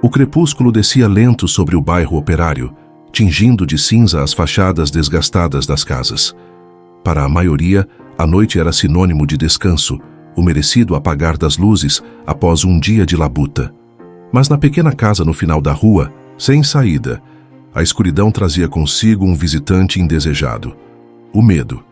O crepúsculo descia lento sobre o bairro operário, tingindo de cinza as fachadas desgastadas das casas. Para a maioria, a noite era sinônimo de descanso, o merecido apagar das luzes após um dia de labuta. Mas na pequena casa no final da rua, sem saída, a escuridão trazia consigo um visitante indesejado: o medo.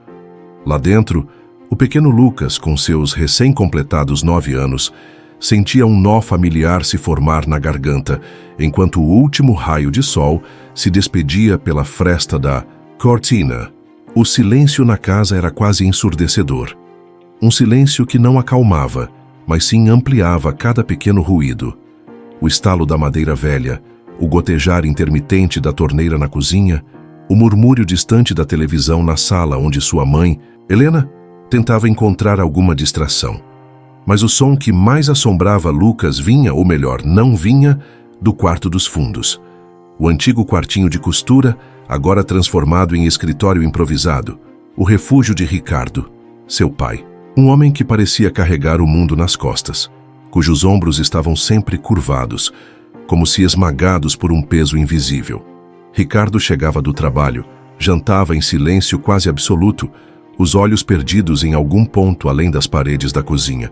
Lá dentro, o pequeno Lucas, com seus recém-completados 9 anos, sentia um nó familiar se formar na garganta, enquanto o último raio de sol se despedia pela fresta da cortina. O silêncio na casa era quase ensurdecedor. Um silêncio que não acalmava, mas sim ampliava cada pequeno ruído. O estalo da madeira velha, o gotejar intermitente da torneira na cozinha, o murmúrio distante da televisão na sala onde sua mãe, Helena, tentava encontrar alguma distração. Mas o som que mais assombrava Lucas vinha, ou melhor, não vinha, do quarto dos fundos. O antigo quartinho de costura, agora transformado em escritório improvisado, o refúgio de Ricardo, seu pai. Um homem que parecia carregar o mundo nas costas, cujos ombros estavam sempre curvados, como se esmagados por um peso invisível. Ricardo chegava do trabalho, jantava em silêncio quase absoluto, os olhos perdidos em algum ponto além das paredes da cozinha,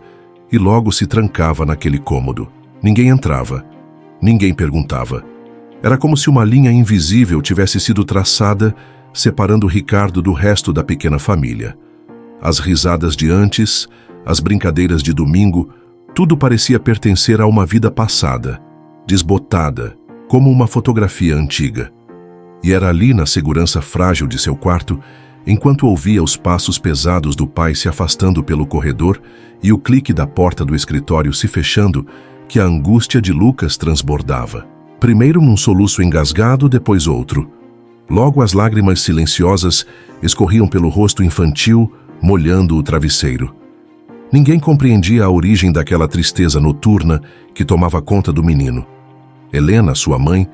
e logo se trancava naquele cômodo. Ninguém entrava, ninguém perguntava. Era como se uma linha invisível tivesse sido traçada, separando Ricardo do resto da pequena família. As risadas de antes, as brincadeiras de domingo, tudo parecia pertencer a uma vida passada, desbotada, como uma fotografia antiga. E era ali, na segurança frágil de seu quarto, enquanto ouvia os passos pesados do pai se afastando pelo corredor e o clique da porta do escritório se fechando, que a angústia de Lucas transbordava. Primeiro um soluço engasgado, depois outro. Logo as lágrimas silenciosas escorriam pelo rosto infantil, molhando o travesseiro. Ninguém compreendia a origem daquela tristeza noturna que tomava conta do menino. Helena, sua mãe,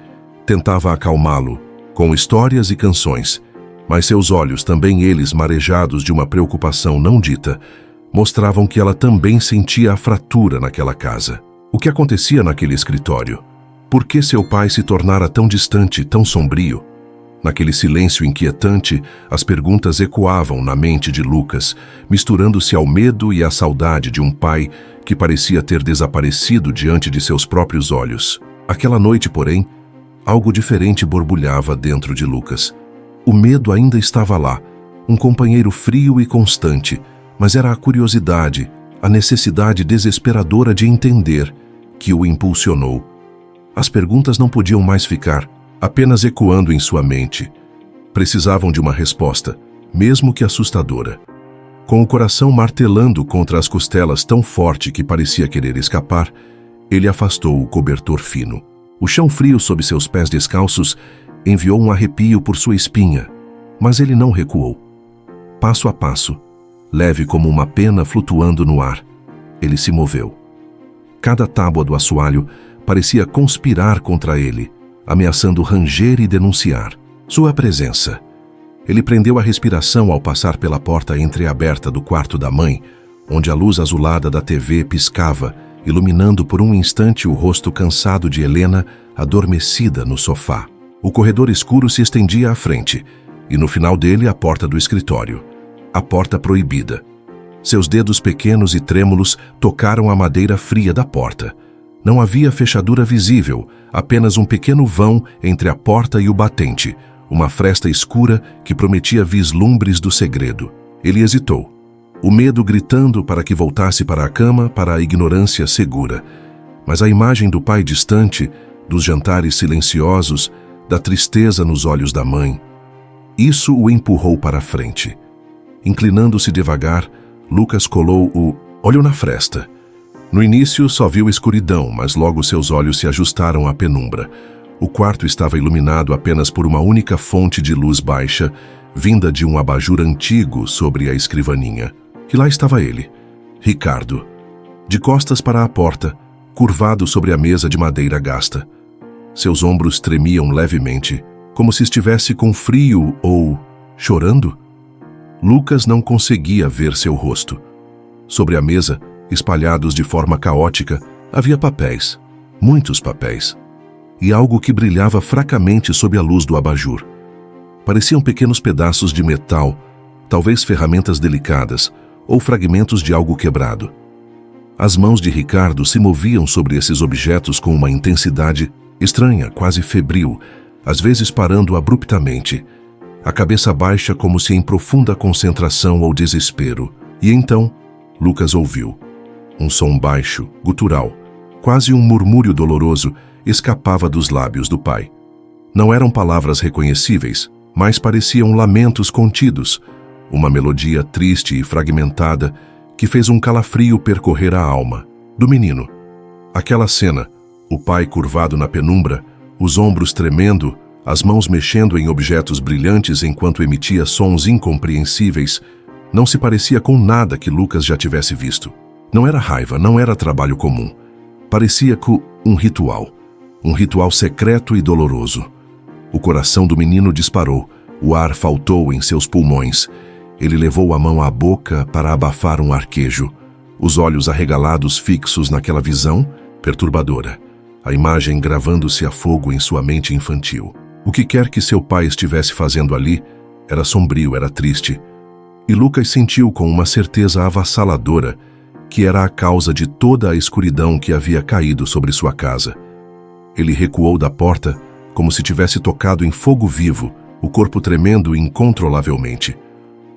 tentava acalmá-lo, com histórias e canções, mas seus olhos, também eles marejados de uma preocupação não dita, mostravam que ela também sentia a fratura naquela casa. O que acontecia naquele escritório? Por que seu pai se tornara tão distante, tão sombrio? Naquele silêncio inquietante, as perguntas ecoavam na mente de Lucas, misturando-se ao medo e à saudade de um pai que parecia ter desaparecido diante de seus próprios olhos. Aquela noite, porém, algo diferente borbulhava dentro de Lucas. O medo ainda estava lá, um companheiro frio e constante, mas era a curiosidade, a necessidade desesperadora de entender, que o impulsionou. As perguntas não podiam mais ficar apenas ecoando em sua mente. Precisavam de uma resposta, mesmo que assustadora. Com o coração martelando contra as costelas tão forte que parecia querer escapar, ele afastou o cobertor fino. O chão frio sob seus pés descalços enviou um arrepio por sua espinha, mas ele não recuou. Passo a passo, leve como uma pena flutuando no ar, ele se moveu. Cada tábua do assoalho parecia conspirar contra ele, ameaçando ranger e denunciar sua presença. Ele prendeu a respiração ao passar pela porta entreaberta do quarto da mãe, onde a luz azulada da TV piscava, iluminando por um instante o rosto cansado de Helena, adormecida no sofá. O corredor escuro se estendia à frente, e no final dele a porta do escritório. A porta proibida. Seus dedos pequenos e trêmulos tocaram a madeira fria da porta. Não havia fechadura visível, apenas um pequeno vão entre a porta e o batente, uma fresta escura que prometia vislumbres do segredo. Ele hesitou, o medo gritando para que voltasse para a cama, para a ignorância segura. Mas a imagem do pai distante, dos jantares silenciosos, da tristeza nos olhos da mãe, isso o empurrou para a frente. Inclinando-se devagar, Lucas colou o olho na fresta. No início só viu escuridão, mas logo seus olhos se ajustaram à penumbra. O quarto estava iluminado apenas por uma única fonte de luz baixa, vinda de um abajur antigo sobre a escrivaninha. E lá estava ele, Ricardo, de costas para a porta, curvado sobre a mesa de madeira gasta. Seus ombros tremiam levemente, como se estivesse com frio ou chorando. Lucas não conseguia ver seu rosto. Sobre a mesa, espalhados de forma caótica, havia papéis, muitos papéis. e algo que brilhava fracamente sob a luz do abajur. Pareciam pequenos pedaços de metal, talvez ferramentas delicadas ou fragmentos de algo quebrado. As mãos de Ricardo se moviam sobre esses objetos com uma intensidade estranha, quase febril, às vezes parando abruptamente, a cabeça baixa como se em profunda concentração ou desespero. E então, Lucas ouviu. Um som baixo, gutural, quase um murmúrio doloroso, escapava dos lábios do pai. Não eram palavras reconhecíveis, mas pareciam lamentos contidos, uma melodia triste e fragmentada que fez um calafrio percorrer a alma do menino. Aquela cena, o pai curvado na penumbra, os ombros tremendo, as mãos mexendo em objetos brilhantes enquanto emitia sons incompreensíveis, não se parecia com nada que Lucas já tivesse visto. Não era raiva, não era trabalho comum. Parecia um ritual secreto e doloroso. O coração do menino disparou, o ar faltou em seus pulmões. Ele levou a mão à boca para abafar um arquejo, os olhos arregalados fixos naquela visão perturbadora, a imagem gravando-se a fogo em sua mente infantil. O que quer que seu pai estivesse fazendo ali era sombrio, era triste, e Lucas sentiu com uma certeza avassaladora que era a causa de toda a escuridão que havia caído sobre sua casa. Ele recuou da porta como se tivesse tocado em fogo vivo, o corpo tremendo incontrolavelmente.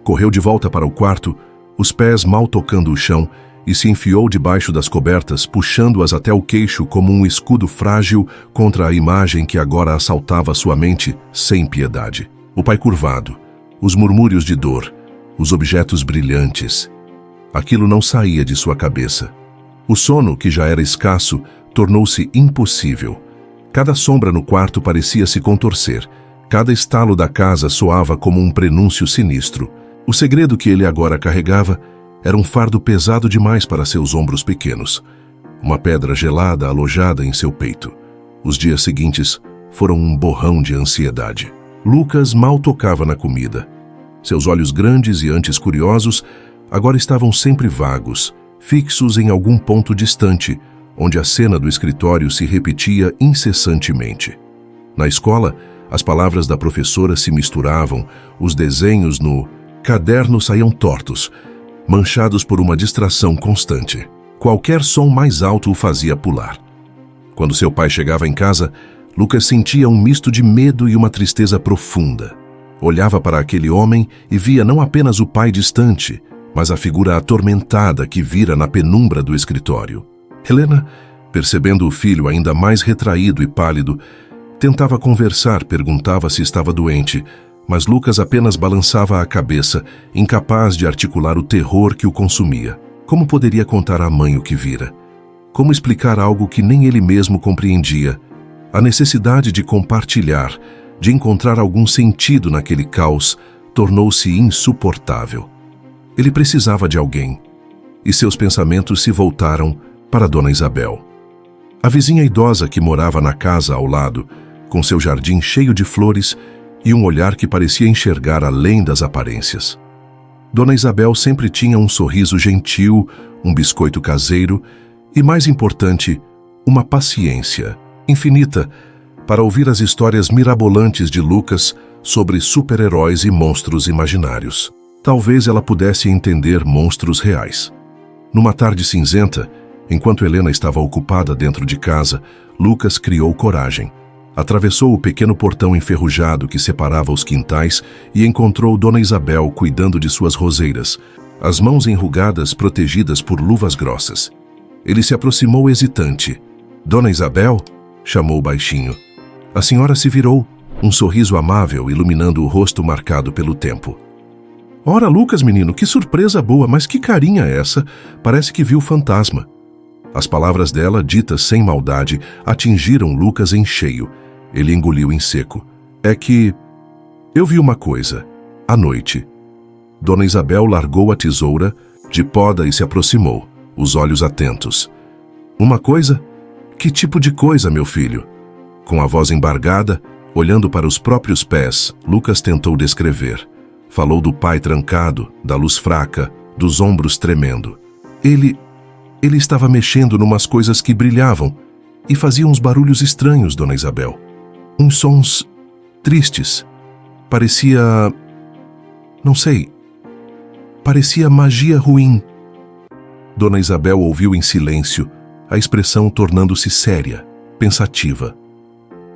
Correu de volta para o quarto, os pés mal tocando o chão, e se enfiou debaixo das cobertas, puxando-as até o queixo como um escudo frágil contra a imagem que agora assaltava sua mente sem piedade. O pai curvado, os murmúrios de dor, os objetos brilhantes. Aquilo não saía de sua cabeça. O sono, que já era escasso, tornou-se impossível. Cada sombra no quarto parecia se contorcer. Cada estalo da casa soava como um prenúncio sinistro. O segredo que ele agora carregava era um fardo pesado demais para seus ombros pequenos. Uma pedra gelada alojada em seu peito. Os dias seguintes foram um borrão de ansiedade. Lucas mal tocava na comida. Seus olhos grandes e antes curiosos agora estavam sempre vagos, fixos em algum ponto distante, onde a cena do escritório se repetia incessantemente. Na escola, as palavras da professora se misturavam, os desenhos no caderno saíam tortos, manchados por uma distração constante. Qualquer som mais alto o fazia pular. Quando seu pai chegava em casa, Lucas sentia um misto de medo e uma tristeza profunda. Olhava para aquele homem e via não apenas o pai distante, mas a figura atormentada que vira na penumbra do escritório. Helena, percebendo o filho ainda mais retraído e pálido, tentava conversar, perguntava se estava doente, mas Lucas apenas balançava a cabeça, incapaz de articular o terror que o consumia. Como poderia contar à mãe o que vira? Como explicar algo que nem ele mesmo compreendia? A necessidade de compartilhar, de encontrar algum sentido naquele caos, tornou-se insuportável. Ele precisava de alguém, e seus pensamentos se voltaram para Dona Isabel. A vizinha idosa que morava na casa ao lado, com seu jardim cheio de flores e um olhar que parecia enxergar além das aparências. Dona Isabel sempre tinha um sorriso gentil, um biscoito caseiro e, mais importante, uma paciência infinita para ouvir as histórias mirabolantes de Lucas sobre super-heróis e monstros imaginários. Talvez ela pudesse entender monstros reais. Numa tarde cinzenta, enquanto Helena estava ocupada dentro de casa, Lucas criou coragem. Atravessou o pequeno portão enferrujado que separava os quintais e encontrou Dona Isabel cuidando de suas roseiras, as mãos enrugadas protegidas por luvas grossas. Ele se aproximou hesitante. "Dona Isabel?" chamou baixinho. A senhora se virou, um sorriso amável iluminando o rosto marcado pelo tempo. "Ora, Lucas, menino, que surpresa boa, mas que carinha é essa? Parece que viu fantasma." As palavras dela, ditas sem maldade, atingiram Lucas em cheio. Ele engoliu em seco. "É que eu vi uma coisa, à noite." Dona Isabel largou a tesoura de poda e se aproximou, os olhos atentos. "Uma coisa? Que tipo de coisa, meu filho?" Com a voz embargada, olhando para os próprios pés, Lucas tentou descrever. Falou do pai trancado, da luz fraca, dos ombros tremendo. Ele estava mexendo numas coisas que brilhavam. e fazia uns barulhos estranhos, Dona Isabel. Uns sons tristes. Parecia... não sei. Parecia magia ruim. Dona Isabel ouviu em silêncio, a expressão tornando-se séria, pensativa.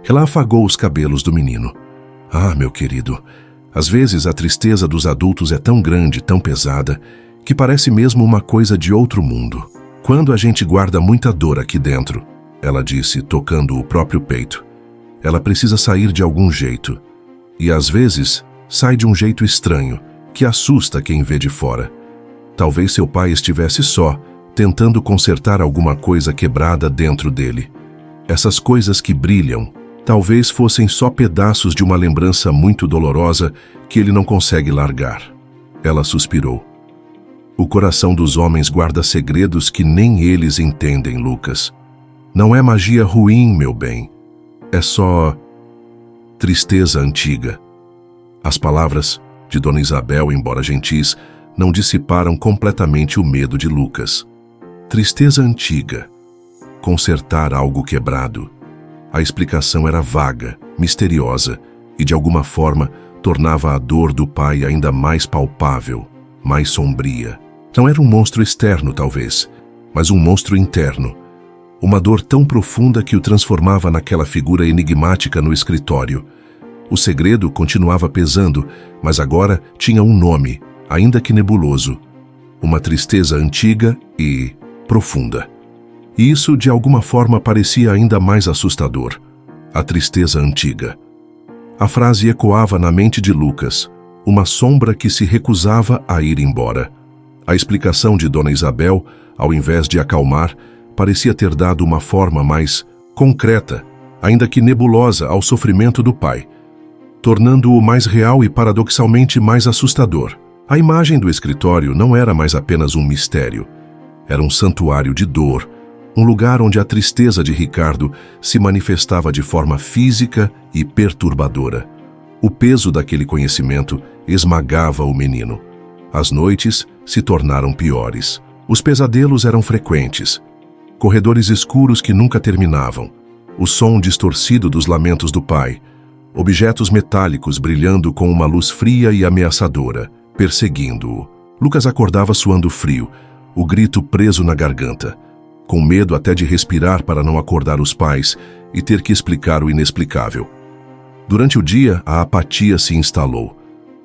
Ela afagou os cabelos do menino. Ah, meu querido, às vezes a tristeza dos adultos é tão grande, tão pesada, que parece mesmo uma coisa de outro mundo. Quando a gente guarda muita dor aqui dentro, ela disse, tocando o próprio peito, ela precisa sair de algum jeito. E às vezes, sai de um jeito estranho, que assusta quem vê de fora. Talvez seu pai estivesse só, tentando consertar alguma coisa quebrada dentro dele. Essas coisas que brilham, talvez fossem só pedaços de uma lembrança muito dolorosa que ele não consegue largar. Ela suspirou. O coração dos homens guarda segredos que nem eles entendem, Lucas. Não é magia ruim, meu bem. É só tristeza antiga. As palavras de Dona Isabel, embora gentis, não dissiparam completamente o medo de Lucas. Tristeza antiga. Consertar algo quebrado. A explicação era vaga, misteriosa, e de alguma forma tornava a dor do pai ainda mais palpável, mais sombria. Não era um monstro externo, talvez, mas um monstro interno. Uma dor tão profunda que o transformava naquela figura enigmática no escritório. O segredo continuava pesando, mas agora tinha um nome, ainda que nebuloso. Uma tristeza antiga e profunda. E isso, de alguma forma, parecia ainda mais assustador. A tristeza antiga. A frase ecoava na mente de Lucas, uma sombra que se recusava a ir embora. A explicação de Dona Isabel, ao invés de acalmar, parecia ter dado uma forma mais concreta, ainda que nebulosa, ao sofrimento do pai, tornando-o mais real e paradoxalmente mais assustador. A imagem do escritório não era mais apenas um mistério. Era um santuário de dor, um lugar onde a tristeza de Ricardo se manifestava de forma física e perturbadora. O peso daquele conhecimento esmagava o menino. As noites se tornaram piores. Os pesadelos eram frequentes. Corredores escuros que nunca terminavam. O som distorcido dos lamentos do pai. Objetos metálicos brilhando com uma luz fria e ameaçadora, perseguindo-o. Lucas acordava suando frio, o grito preso na garganta, com medo até de respirar para não acordar os pais e ter que explicar o inexplicável. Durante o dia, a apatia se instalou.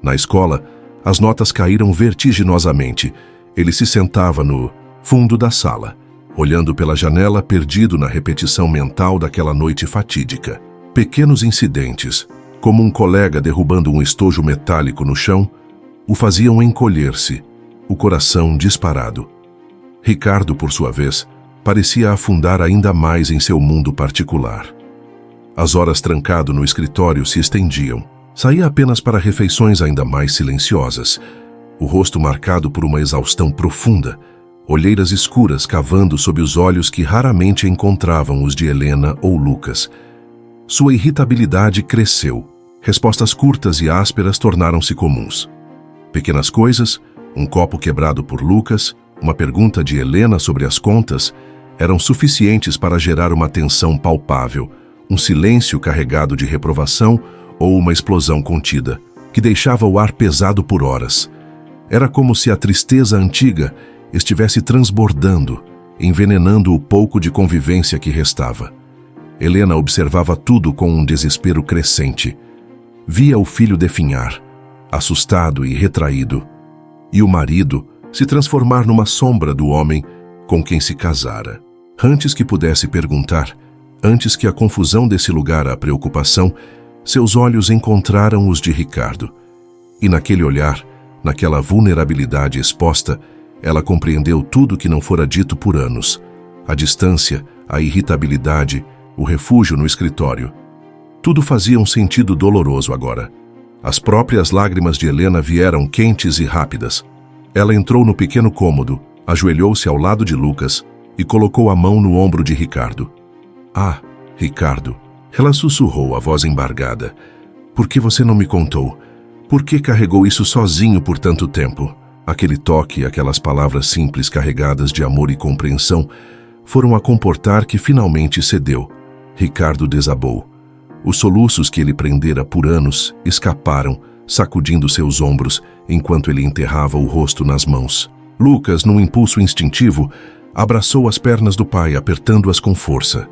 Na escola, as notas caíram vertiginosamente. Ele se sentava no fundo da sala, olhando pela janela, perdido na repetição mental daquela noite fatídica. Pequenos incidentes, como um colega derrubando um estojo metálico no chão, o faziam encolher-se, o coração disparado. Ricardo, por sua vez, parecia afundar ainda mais em seu mundo particular. As horas trancado no escritório se estendiam. Saía apenas para refeições ainda mais silenciosas, o rosto marcado por uma exaustão profunda, olheiras escuras cavando sob os olhos que raramente encontravam os de Helena ou Lucas. Sua irritabilidade cresceu. Respostas curtas e ásperas tornaram-se comuns. Pequenas coisas, um copo quebrado por Lucas, uma pergunta de Helena sobre as contas, eram suficientes para gerar uma tensão palpável, um silêncio carregado de reprovação ou uma explosão contida, que deixava o ar pesado por horas. Era como se a tristeza antiga estivesse transbordando, envenenando o pouco de convivência que restava. Helena observava tudo com um desespero crescente. Via o filho definhar, assustado e retraído, e o marido se transformar numa sombra do homem com quem se casara. Antes que pudesse perguntar, antes que a confusão desse lugar à preocupação, seus olhos encontraram os de Ricardo. E naquele olhar, naquela vulnerabilidade exposta, ela compreendeu tudo que não fora dito por anos. A distância, a irritabilidade, o refúgio no escritório. Tudo fazia um sentido doloroso agora. As próprias lágrimas de Helena vieram quentes e rápidas. Ela entrou no pequeno cômodo, ajoelhou-se ao lado de Lucas e colocou a mão no ombro de Ricardo. Ah, Ricardo. Ela sussurrou, a voz embargada. Por que você não me contou? Por que carregou isso sozinho por tanto tempo? Aquele toque, aquelas palavras simples carregadas de amor e compreensão, foram a comportar que finalmente cedeu. Ricardo desabou. Os soluços que ele prendera por anos escaparam, sacudindo seus ombros, enquanto ele enterrava o rosto nas mãos. Lucas, num impulso instintivo, abraçou as pernas do pai, apertando-as com força.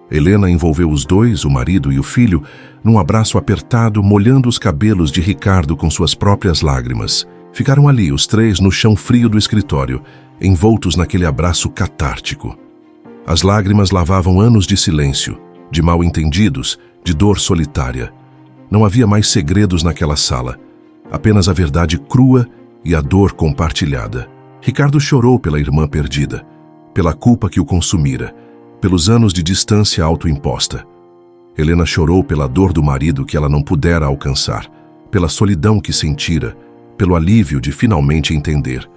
Helena envolveu os dois, o marido e o filho, num abraço apertado, molhando os cabelos de Ricardo com suas próprias lágrimas. Ficaram ali, os três, no chão frio do escritório, envoltos naquele abraço catártico. As lágrimas lavavam anos de silêncio, de mal-entendidos, de dor solitária. Não havia mais segredos naquela sala, apenas a verdade crua e a dor compartilhada. Ricardo chorou pela irmã perdida, pela culpa que o consumira, pelos anos de distância autoimposta. Helena chorou pela dor do marido que ela não pudera alcançar, pela solidão que sentira, pelo alívio de finalmente entender.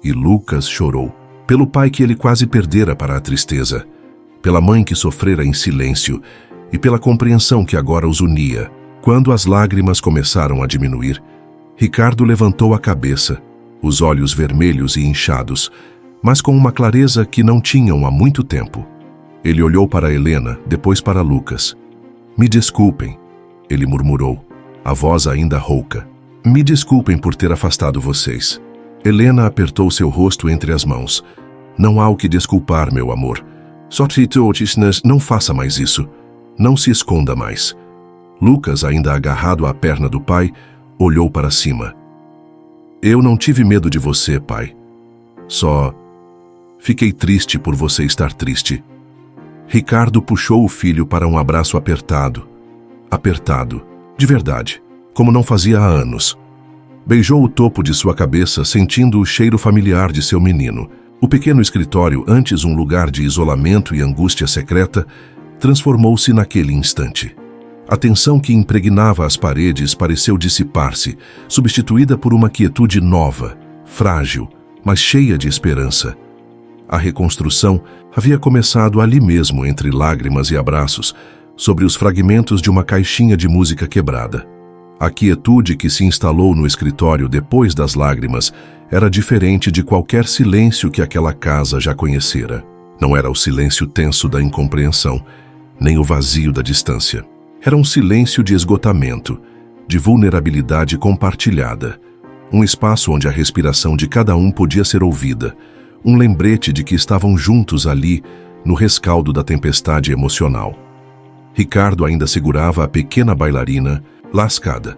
E Lucas chorou pelo pai que ele quase perdera para a tristeza, pela mãe que sofrera em silêncio e pela compreensão que agora os unia. Quando as lágrimas começaram a diminuir, Ricardo levantou a cabeça, os olhos vermelhos e inchados, mas com uma clareza que não tinham há muito tempo. Ele olhou para Helena, depois para Lucas. "Me desculpem", ele murmurou, a voz ainda rouca. "Me desculpem por ter afastado vocês." Helena apertou seu rosto entre as mãos. "Não há o que desculpar, meu amor. Só te totisnas, não faça mais isso. Não se esconda mais." Lucas, ainda agarrado à perna do pai, olhou para cima. "Eu não tive medo de você, pai. Só fiquei triste por você estar triste." Ricardo puxou o filho para um abraço apertado. Apertado, de verdade, como não fazia há anos. Beijou o topo de sua cabeça, sentindo o cheiro familiar de seu menino. O pequeno escritório, antes um lugar de isolamento e angústia secreta, transformou-se naquele instante. A tensão que impregnava as paredes pareceu dissipar-se, substituída por uma quietude nova, frágil, mas cheia de esperança. A reconstrução havia começado ali mesmo, entre lágrimas e abraços, sobre os fragmentos de uma caixinha de música quebrada. A quietude que se instalou no escritório depois das lágrimas era diferente de qualquer silêncio que aquela casa já conhecera. Não era o silêncio tenso da incompreensão, nem o vazio da distância. Era um silêncio de esgotamento, de vulnerabilidade compartilhada. Um espaço onde a respiração de cada um podia ser ouvida, um lembrete de que estavam juntos ali, no rescaldo da tempestade emocional. Ricardo ainda segurava a pequena bailarina, lascada,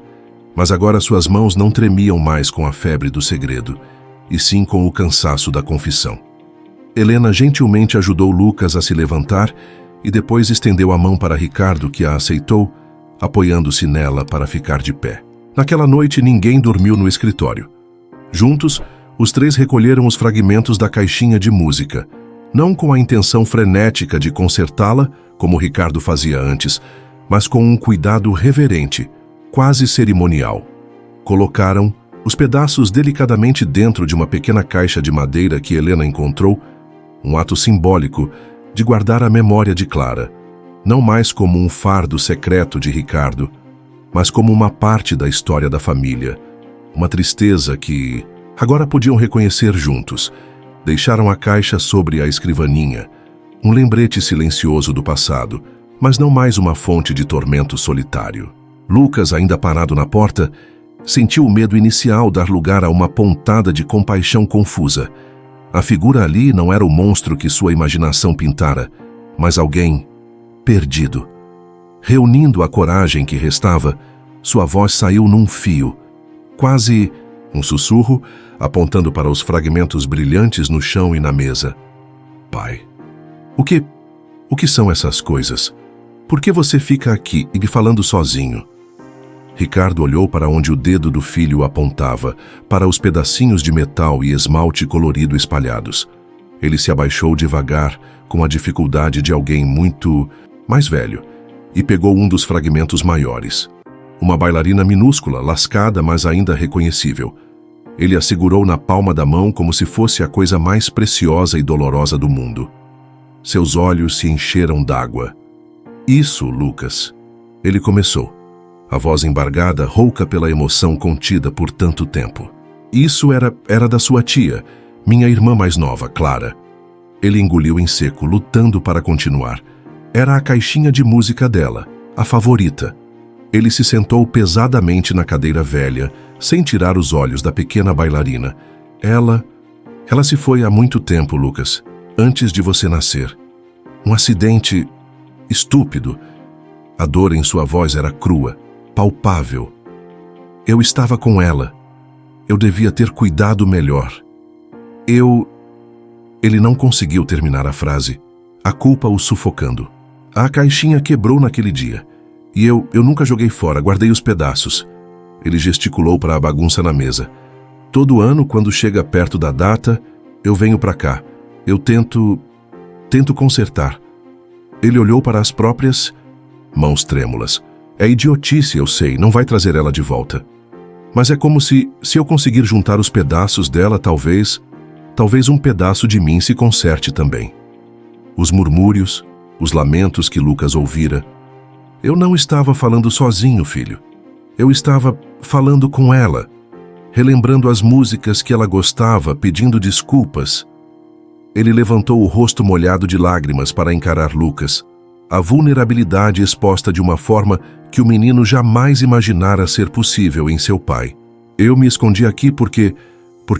mas agora suas mãos não tremiam mais com a febre do segredo, e sim com o cansaço da confissão. Helena gentilmente ajudou Lucas a se levantar e depois estendeu a mão para Ricardo, que a aceitou, apoiando-se nela para ficar de pé. Naquela noite ninguém dormiu no escritório. Juntos, os três recolheram os fragmentos da caixinha de música, não com a intenção frenética de consertá-la, como Ricardo fazia antes, mas com um cuidado reverente, quase cerimonial. Colocaram os pedaços delicadamente dentro de uma pequena caixa de madeira que Helena encontrou, um ato simbólico de guardar a memória de Clara, não mais como um fardo secreto de Ricardo, mas como uma parte da história da família, uma tristeza que agora podiam reconhecer juntos. Deixaram a caixa sobre a escrivaninha, um lembrete silencioso do passado, mas não mais uma fonte de tormento solitário. Lucas, ainda parado na porta, sentiu o medo inicial dar lugar a uma pontada de compaixão confusa. A figura ali não era o monstro que sua imaginação pintara, mas alguém perdido. Reunindo a coragem que restava, sua voz saiu num fio, quase um sussurro, apontando para os fragmentos brilhantes no chão e na mesa. "Pai, o que são essas coisas? Por que você fica aqui e me falando sozinho?" Ricardo olhou para onde o dedo do filho apontava, para os pedacinhos de metal e esmalte colorido espalhados. Ele se abaixou devagar, com a dificuldade de alguém muito mais velho, e pegou um dos fragmentos maiores. Uma bailarina minúscula, lascada, mas ainda reconhecível. Ele a segurou na palma da mão como se fosse a coisa mais preciosa e dolorosa do mundo. Seus olhos se encheram d'água. "Isso, Lucas." Ele começou, a voz embargada, rouca pela emoção contida por tanto tempo. "Isso era da sua tia, minha irmã mais nova, Clara. Ele engoliu em seco, lutando para continuar. Era a caixinha de música dela, a favorita. Ele se sentou pesadamente na cadeira velha, sem tirar os olhos da pequena bailarina. Ela se foi há muito tempo, Lucas, antes de você nascer. Um acidente estúpido. A dor em sua voz era crua, palpável. Eu estava com ela. Eu devia ter cuidado melhor. Ele não conseguiu terminar a frase, a culpa o sufocando. A caixinha quebrou naquele dia. E eu nunca joguei fora, guardei os pedaços. Ele gesticulou para a bagunça na mesa. Todo ano, quando chega perto da data, eu venho para cá. Eu tento consertar. Ele olhou para as próprias mãos trêmulas. É idiotice, eu sei, não vai trazer ela de volta. Mas é como se eu conseguir juntar os pedaços dela, talvez um pedaço de mim se conserte também. Os murmúrios, os lamentos que Lucas ouvira. Eu não estava falando sozinho, filho. Eu estava falando com ela, relembrando as músicas que ela gostava, pedindo desculpas. Ele levantou o rosto molhado de lágrimas para encarar Lucas, a vulnerabilidade exposta de uma forma que o menino jamais imaginara ser possível em seu pai. Eu me escondi aqui porque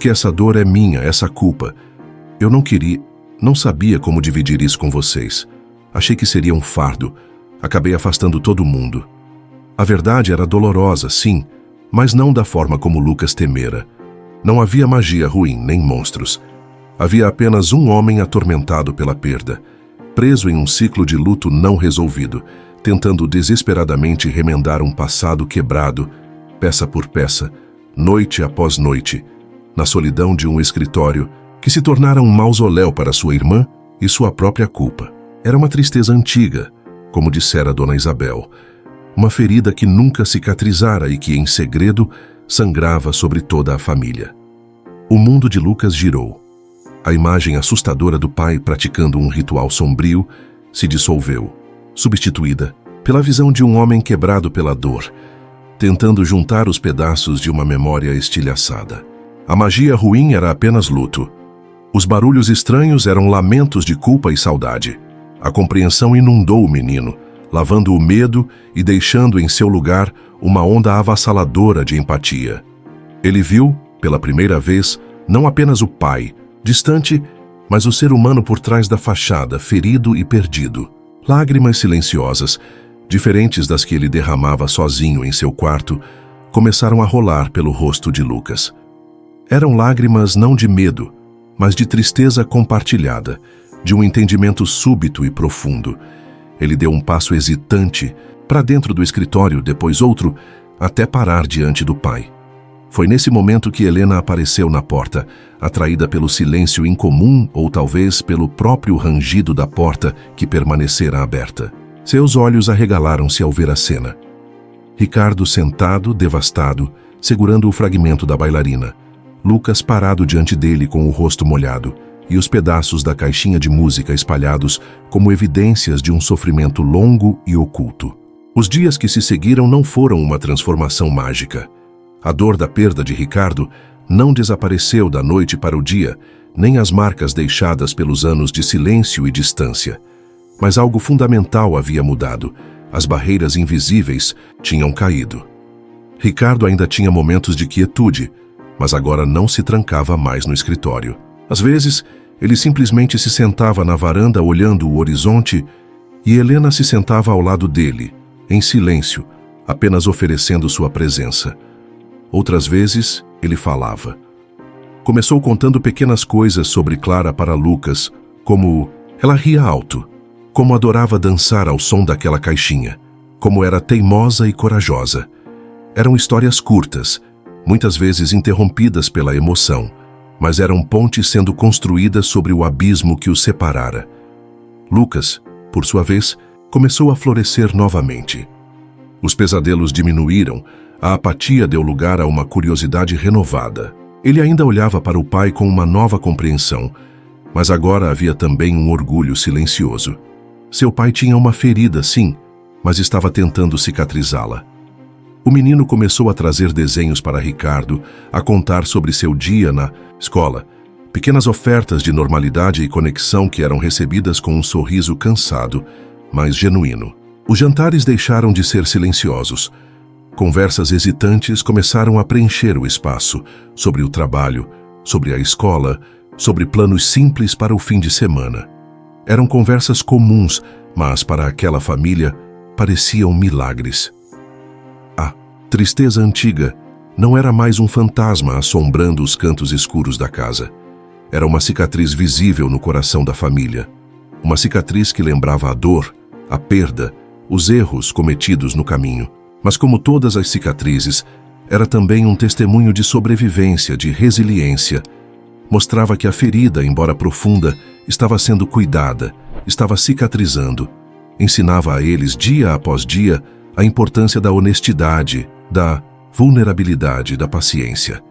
essa dor é minha, essa culpa. Eu não sabia como dividir isso com vocês. Achei que seria um fardo. Acabei afastando todo mundo. A verdade era dolorosa, sim, mas não da forma como Lucas temera. Não havia magia ruim, nem monstros. Havia apenas um homem atormentado pela perda, preso em um ciclo de luto não resolvido, tentando desesperadamente remendar um passado quebrado, peça por peça, noite após noite, na solidão de um escritório que se tornara um mausoléu para sua irmã e sua própria culpa. Era uma tristeza antiga, como dissera Dona Isabel, uma ferida que nunca cicatrizara e que, em segredo, sangrava sobre toda a família. O mundo de Lucas girou. A imagem assustadora do pai praticando um ritual sombrio se dissolveu, substituída pela visão de um homem quebrado pela dor, tentando juntar os pedaços de uma memória estilhaçada. A magia ruim era apenas luto. Os barulhos estranhos eram lamentos de culpa e saudade. A compreensão inundou o menino, lavando o medo e deixando em seu lugar uma onda avassaladora de empatia. Ele viu, pela primeira vez, não apenas o pai, distante, mas o ser humano por trás da fachada, ferido e perdido. Lágrimas silenciosas, diferentes das que ele derramava sozinho em seu quarto, começaram a rolar pelo rosto de Lucas. Eram lágrimas não de medo, mas de tristeza compartilhada, de um entendimento súbito e profundo. Ele deu um passo hesitante para dentro do escritório, depois outro, até parar diante do pai. Foi nesse momento que Helena apareceu na porta, atraída pelo silêncio incomum ou talvez pelo próprio rangido da porta que permanecera aberta. Seus olhos arregalaram-se ao ver a cena. Ricardo sentado, devastado, segurando o fragmento da bailarina. Lucas parado diante dele com o rosto molhado e os pedaços da caixinha de música espalhados como evidências de um sofrimento longo e oculto. Os dias que se seguiram não foram uma transformação mágica. A dor da perda de Ricardo não desapareceu da noite para o dia, nem as marcas deixadas pelos anos de silêncio e distância. Mas algo fundamental havia mudado. As barreiras invisíveis tinham caído. Ricardo ainda tinha momentos de quietude, mas agora não se trancava mais no escritório. Às vezes, ele simplesmente se sentava na varanda olhando o horizonte e Helena se sentava ao lado dele, em silêncio, apenas oferecendo sua presença. Outras vezes, ele falava. Começou contando pequenas coisas sobre Clara para Lucas, como ela ria alto, como adorava dançar ao som daquela caixinha, como era teimosa e corajosa. Eram histórias curtas, muitas vezes interrompidas pela emoção, mas eram pontes sendo construídas sobre o abismo que os separara. Lucas, por sua vez, começou a florescer novamente. Os pesadelos diminuíram, a apatia deu lugar a uma curiosidade renovada. Ele ainda olhava para o pai com uma nova compreensão, mas agora havia também um orgulho silencioso. Seu pai tinha uma ferida, sim, mas estava tentando cicatrizá-la. O menino começou a trazer desenhos para Ricardo, a contar sobre seu dia na escola, pequenas ofertas de normalidade e conexão que eram recebidas com um sorriso cansado, mas genuíno. Os jantares deixaram de ser silenciosos. Conversas hesitantes começaram a preencher o espaço sobre o trabalho, sobre a escola, sobre planos simples para o fim de semana. Eram conversas comuns, mas para aquela família pareciam milagres. A tristeza antiga não era mais um fantasma assombrando os cantos escuros da casa. Era uma cicatriz visível no coração da família. Uma cicatriz que lembrava a dor, a perda, os erros cometidos no caminho. Mas como todas as cicatrizes, era também um testemunho de sobrevivência, de resiliência. Mostrava que a ferida, embora profunda, estava sendo cuidada, estava cicatrizando. Ensinava a eles, dia após dia, a importância da honestidade, da vulnerabilidade, da paciência.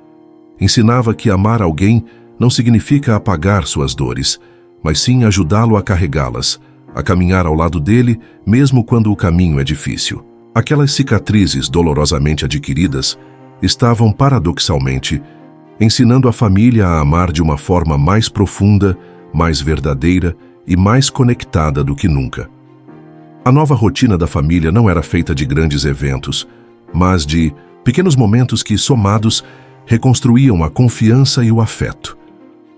Ensinava que amar alguém não significa apagar suas dores, mas sim ajudá-lo a carregá-las, a caminhar ao lado dele, mesmo quando o caminho é difícil. Aquelas cicatrizes dolorosamente adquiridas estavam, paradoxalmente, ensinando a família a amar de uma forma mais profunda, mais verdadeira e mais conectada do que nunca. A nova rotina da família não era feita de grandes eventos, mas de pequenos momentos que, somados, reconstruíam a confiança e o afeto.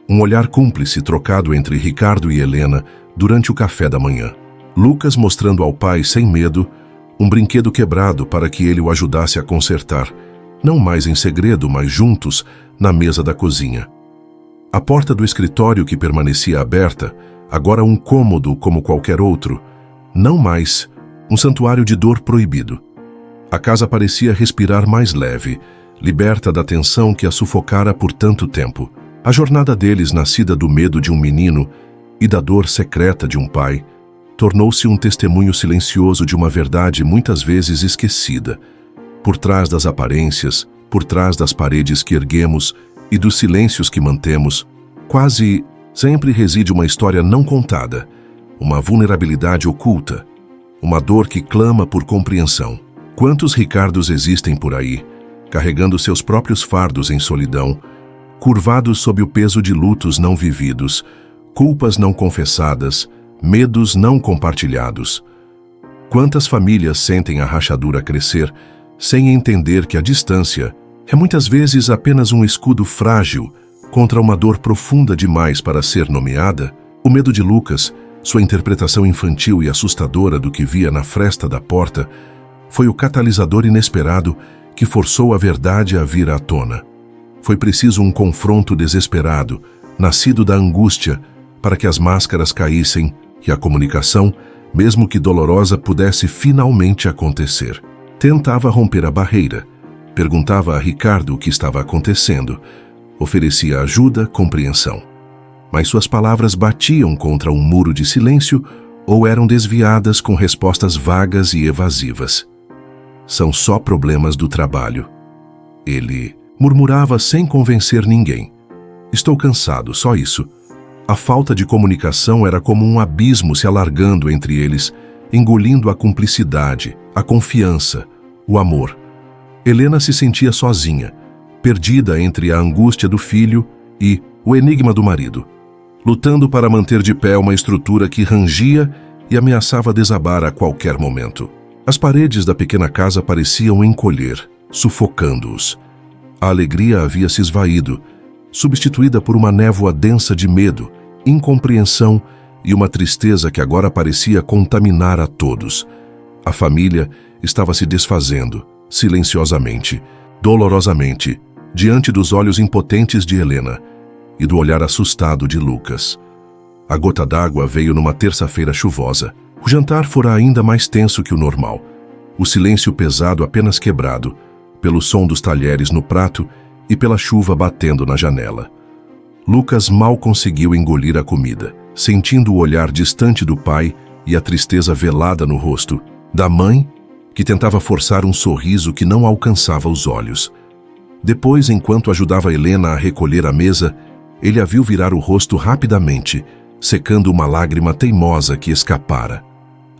Um olhar cúmplice trocado entre Ricardo e Helena durante o café da manhã. Lucas mostrando ao pai, sem medo, um brinquedo quebrado para que ele o ajudasse a consertar, não mais em segredo, mas juntos, na mesa da cozinha. A porta do escritório que permanecia aberta, agora um cômodo como qualquer outro, não mais um santuário de dor proibido. A casa parecia respirar mais leve, liberta da tensão que a sufocara por tanto tempo. A jornada deles, nascida do medo de um menino e da dor secreta de um pai, tornou-se um testemunho silencioso de uma verdade muitas vezes esquecida. Por trás das aparências, por trás das paredes que erguemos e dos silêncios que mantemos, quase sempre reside uma história não contada, uma vulnerabilidade oculta, uma dor que clama por compreensão. Quantos Ricardos existem por aí, carregando seus próprios fardos em solidão, curvados sob o peso de lutos não vividos, culpas não confessadas, medos não compartilhados. Quantas famílias sentem a rachadura crescer, sem entender que a distância é muitas vezes apenas um escudo frágil contra uma dor profunda demais para ser nomeada? O medo de Lucas, sua interpretação infantil e assustadora do que via na fresta da porta, foi o catalisador inesperado que forçou a verdade a vir à tona. Foi preciso um confronto desesperado, nascido da angústia, para que as máscaras caíssem e a comunicação, mesmo que dolorosa, pudesse finalmente acontecer. Tentava romper a barreira, perguntava a Ricardo o que estava acontecendo, oferecia ajuda, compreensão. Mas suas palavras batiam contra um muro de silêncio ou eram desviadas com respostas vagas e evasivas. São só problemas do trabalho. Ele murmurava sem convencer ninguém. Estou cansado, só isso. A falta de comunicação era como um abismo se alargando entre eles, engolindo a cumplicidade, a confiança, o amor. Helena se sentia sozinha, perdida entre a angústia do filho e o enigma do marido, lutando para manter de pé uma estrutura que rangia e ameaçava desabar a qualquer momento. As paredes da pequena casa pareciam encolher, sufocando-os. A alegria havia se esvaído, substituída por uma névoa densa de medo, incompreensão e uma tristeza que agora parecia contaminar a todos. A família estava se desfazendo, silenciosamente, dolorosamente, diante dos olhos impotentes de Helena e do olhar assustado de Lucas. A gota d'água veio numa terça-feira chuvosa. O jantar fora ainda mais tenso que o normal. O silêncio pesado apenas quebrado, pelo som dos talheres no prato e pela chuva batendo na janela. Lucas mal conseguiu engolir a comida, sentindo o olhar distante do pai e a tristeza velada no rosto da mãe, que tentava forçar um sorriso que não alcançava os olhos. Depois, enquanto ajudava Helena a recolher a mesa, ele a viu virar o rosto rapidamente, secando uma lágrima teimosa que escapara.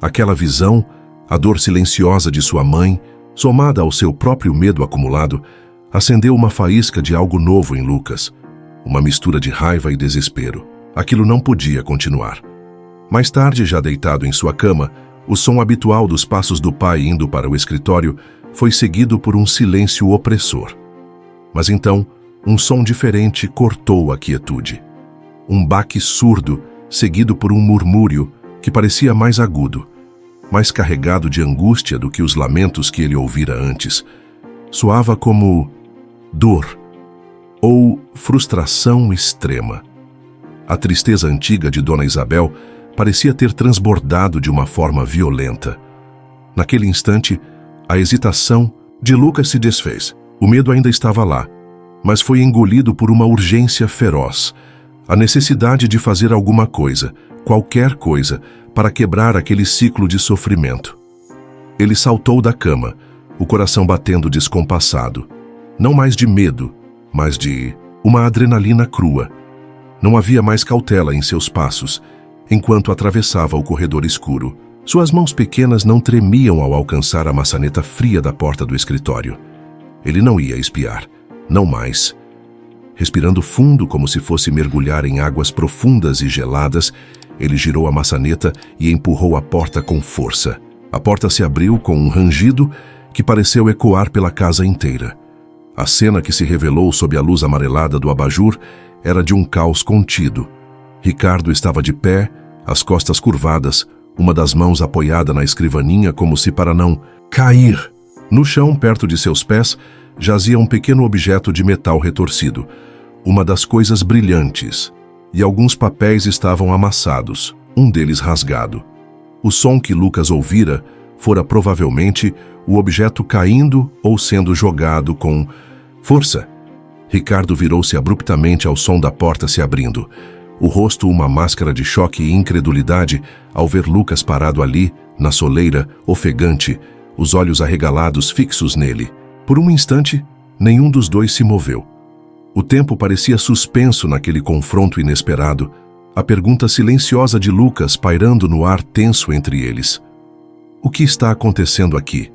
Aquela visão, a dor silenciosa de sua mãe, somada ao seu próprio medo acumulado, acendeu uma faísca de algo novo em Lucas. uma mistura de raiva e desespero. Aquilo não podia continuar. Mais tarde, já deitado em sua cama, o som habitual dos passos do pai indo para o escritório foi seguido por um silêncio opressor. Mas então, um som diferente cortou a quietude. Um baque surdo, seguido por um murmúrio que parecia mais agudo, mais carregado de angústia do que os lamentos que ele ouvira antes. Soava como dor ou frustração extrema. A tristeza antiga de Dona Isabel parecia ter transbordado de uma forma violenta. Naquele instante, a hesitação de Lucas se desfez. O medo ainda estava lá, mas foi engolido por uma urgência feroz, a necessidade de fazer alguma coisa, qualquer coisa, para quebrar aquele ciclo de sofrimento. Ele saltou da cama, o coração batendo descompassado, não mais de medo, mas de uma adrenalina crua. Não havia mais cautela em seus passos, enquanto atravessava o corredor escuro. Suas mãos pequenas não tremiam ao alcançar a maçaneta fria da porta do escritório. Ele não ia espiar, não mais. Respirando fundo como se fosse mergulhar em águas profundas e geladas, ele girou a maçaneta e empurrou a porta com força. A porta se abriu com um rangido que pareceu ecoar pela casa inteira. A cena que se revelou sob a luz amarelada do abajur era de um caos contido. Ricardo estava de pé, as costas curvadas, uma das mãos apoiada na escrivaninha como se para não cair. No chão, perto de seus pés, jazia um pequeno objeto de metal retorcido, uma das coisas brilhantes, e alguns papéis estavam amassados, um deles rasgado. O som que Lucas ouvira fora provavelmente o objeto caindo ou sendo jogado com força. Ricardo virou-se abruptamente ao som da porta se abrindo, o rosto uma máscara de choque e incredulidade ao ver Lucas parado ali, na soleira, ofegante, os olhos arregalados fixos nele. Por um instante, nenhum dos dois se moveu. O tempo parecia suspenso naquele confronto inesperado, a pergunta silenciosa de Lucas pairando no ar tenso entre eles. O que está acontecendo aqui?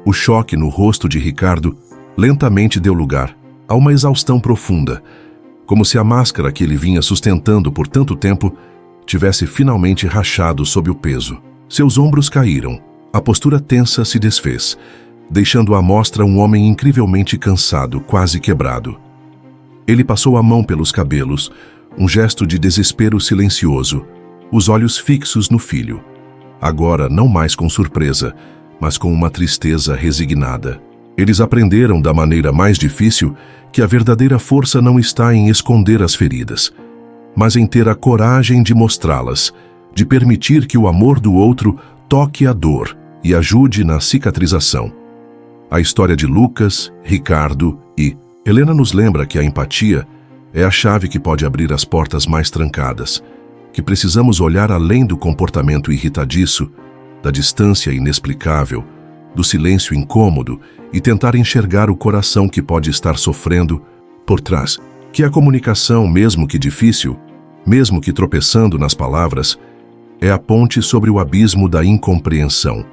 O choque no rosto de Ricardo lentamente deu lugar a uma exaustão profunda, como se a máscara que ele vinha sustentando por tanto tempo tivesse finalmente rachado sob o peso. Seus ombros caíram, a postura tensa se desfez, deixando à mostra um homem incrivelmente cansado, quase quebrado. Ele passou a mão pelos cabelos, um gesto de desespero silencioso, os olhos fixos no filho. Agora não mais com surpresa, mas com uma tristeza resignada. Eles aprenderam da maneira mais difícil que a verdadeira força não está em esconder as feridas, mas em ter a coragem de mostrá-las, de permitir que o amor do outro toque a dor e ajude na cicatrização. A história de Lucas, Ricardo e Helena nos lembra que a empatia é a chave que pode abrir as portas mais trancadas, que precisamos olhar além do comportamento irritadiço, da distância inexplicável, do silêncio incômodo e tentar enxergar o coração que pode estar sofrendo por trás. Que a comunicação, mesmo que difícil, mesmo que tropeçando nas palavras, é a ponte sobre o abismo da incompreensão.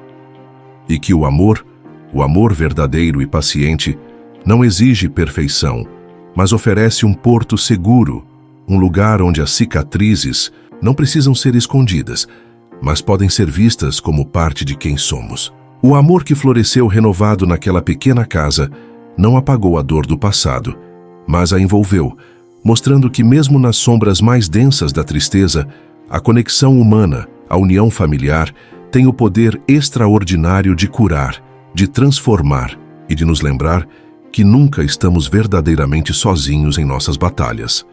E que o amor verdadeiro e paciente, não exige perfeição, mas oferece um porto seguro, um lugar onde as cicatrizes não precisam ser escondidas, mas podem ser vistas como parte de quem somos. O amor que floresceu renovado naquela pequena casa não apagou a dor do passado, mas a envolveu, mostrando que mesmo nas sombras mais densas da tristeza, a conexão humana, a união familiar, tem o poder extraordinário de curar, de transformar e de nos lembrar que nunca estamos verdadeiramente sozinhos em nossas batalhas.